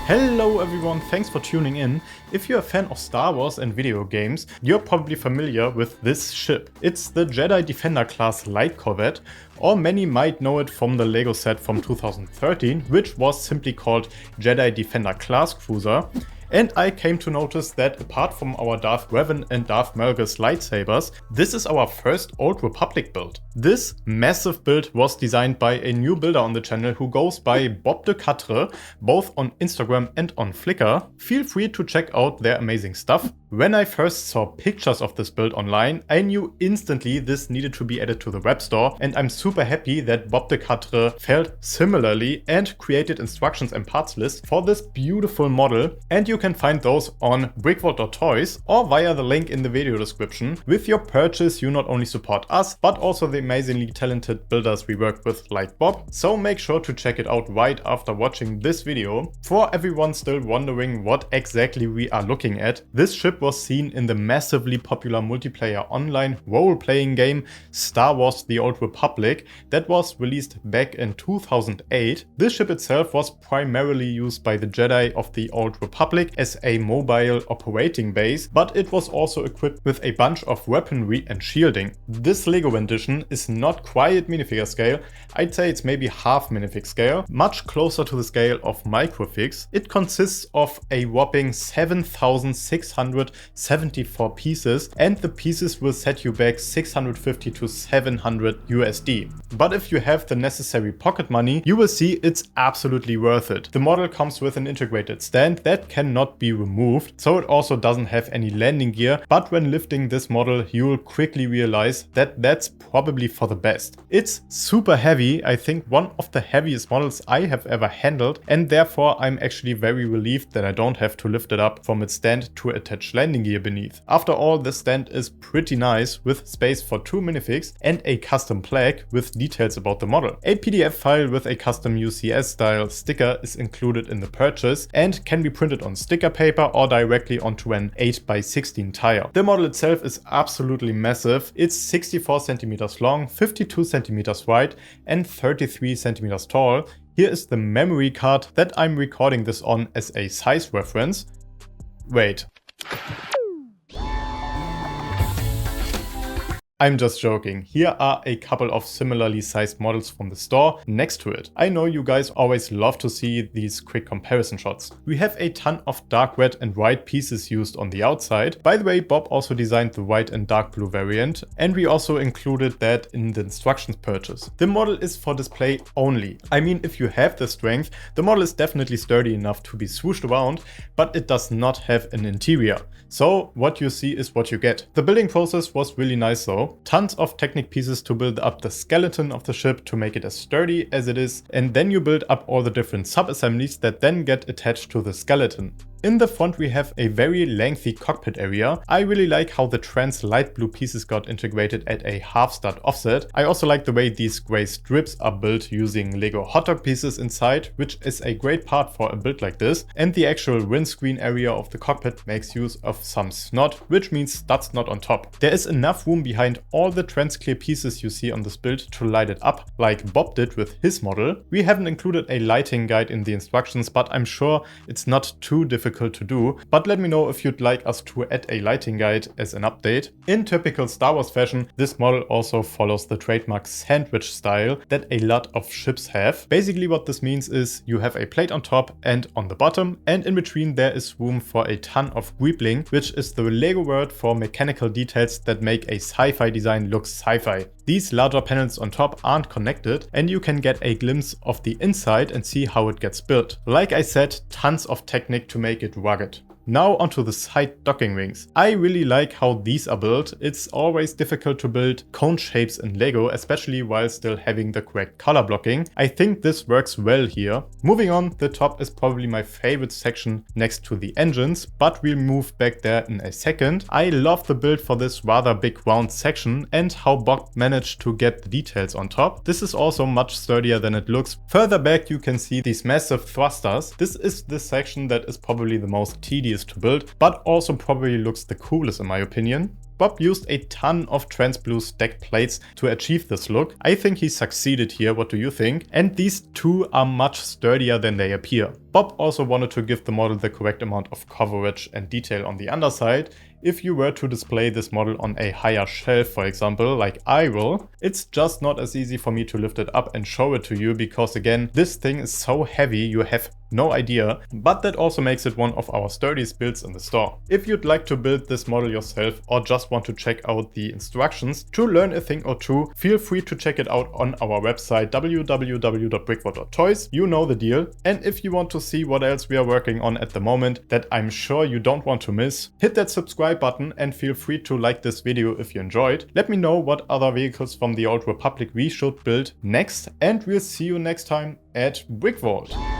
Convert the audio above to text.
Hello everyone, thanks for tuning in. If you're a fan of Star Wars and video games, you're probably familiar with this ship. It's the Jedi Defender-Class Light Corvette, or many might know it from the LEGO set from 2013, which was simply called Jedi Defender-Class Cruiser. And I came to notice that apart from our Darth Revan and Darth Malgus lightsabers, this is our first Old Republic build. This massive build was designed by a new builder on the channel who goes by Bob de Quatre, both on Instagram and on Flickr. Feel free to check out their amazing stuff. When I first saw pictures of this build online, I knew instantly this needed to be added to the web store, and I'm super happy that Bob de Quatre felt similarly and created instructions and parts lists for this beautiful model, and you can find those on BrickVault.toys or via the link in the video description. With your purchase, you not only support us, but also the amazingly talented builders we work with like Bob, so make sure to check it out right after watching this video. For everyone still wondering what exactly we are looking at, this ship was seen in the massively popular multiplayer online role-playing game Star Wars: The Old Republic that was released back in 2008. This ship itself was primarily used by the Jedi of the Old Republic as a mobile operating base, but it was also equipped with a bunch of weaponry and shielding. This LEGO rendition is not quite minifigure scale, I'd say it's maybe half minifig scale, much closer to the scale of microfigs. It consists of a whopping 7,674 pieces, and the pieces will set you back 650 to 700 USD. But if you have the necessary pocket money, you will see it's absolutely worth it. The model comes with an integrated stand that cannot be removed, so it also doesn't have any landing gear, but when lifting this model you'll quickly realize that that's probably for the best. It's super heavy, I think one of the heaviest models I have ever handled, and therefore I'm actually very relieved that I don't have to lift it up from its stand to attach landing gear beneath. After all, this stand is pretty nice with space for 2 minifigs and a custom plaque with details about the model. A PDF file with a custom UCS style sticker is included in the purchase and can be printed on sticker paper or directly onto an 8x16 tire. The model itself is absolutely massive. It's 64 centimeters long, 52 centimeters wide and 33 centimeters tall. Here is the memory card that I'm recording this on as a size reference. Wait. I'm just joking. Here are a couple of similarly sized models from the store next to it. I know you guys always love to see these quick comparison shots. We have a ton of dark red and white pieces used on the outside. By the way, Bob also designed the white and dark blue variant, and we also included that in the instructions purchase. The model is for display only. I mean, if you have the strength, the model is definitely sturdy enough to be swooshed around, but it does not have an interior. So what you see is what you get. The building process was really nice though. Tons of Technic pieces to build up the skeleton of the ship to make it as sturdy as it is, and then you build up all the different sub-assemblies that then get attached to the skeleton. In the front we have a very lengthy cockpit area. I really like how the trans light blue pieces got integrated at a half stud offset. I also like the way these grey strips are built using LEGO hotdog pieces inside, which is a great part for a build like this. And the actual windscreen area of the cockpit makes use of some snot, which means stud snot on top. There is enough room behind all the trans clear pieces you see on this build to light it up, like Bob did with his model. We haven't included a lighting guide in the instructions, but I'm sure it's not too difficult to do, but let me know if you'd like us to add a lighting guide as an update. In typical Star Wars fashion, this model also follows the trademark sandwich style that a lot of ships have. Basically what this means is you have a plate on top and on the bottom, and in between there is room for a ton of greebling, which is the LEGO word for mechanical details that make a sci-fi design look sci-fi. These larger panels on top aren't connected, and you can get a glimpse of the inside and see how it gets built. Like I said, tons of Technic to make it rugged. Now onto the side docking rings. I really like how these are built. It's always difficult to build cone shapes in LEGO, especially while still having the correct color blocking. I think this works well here. Moving on, the top is probably my favorite section next to the engines, but we'll move back there in a second. I love the build for this rather big round section and how Bob managed to get the details on top. This is also much sturdier than it looks. Further back you can see these massive thrusters. This is the section that is probably the most tedious to build, but also probably looks the coolest in my opinion. Bob used a ton of trans blue stacked plates to achieve this look. I think he succeeded here, what do you think? And these two are much sturdier than they appear. Bob also wanted to give the model the correct amount of coverage and detail on the underside. If you were to display this model on a higher shelf, for example, like I will, it's just not as easy for me to lift it up and show it to you because again, this thing is so heavy you have no idea, but that also makes it one of our sturdiest builds in the store. If you'd like to build this model yourself or just want to check out the instructions to learn a thing or two, feel free to check it out on our website www.brickvault.toys, you know the deal. And if you want to see what else we are working on at the moment that I'm sure you don't want to miss, hit that subscribe button and feel free to like this video if you enjoyed. Let me know what other vehicles from the Old Republic we should build next, and we'll see you next time at BrickVault.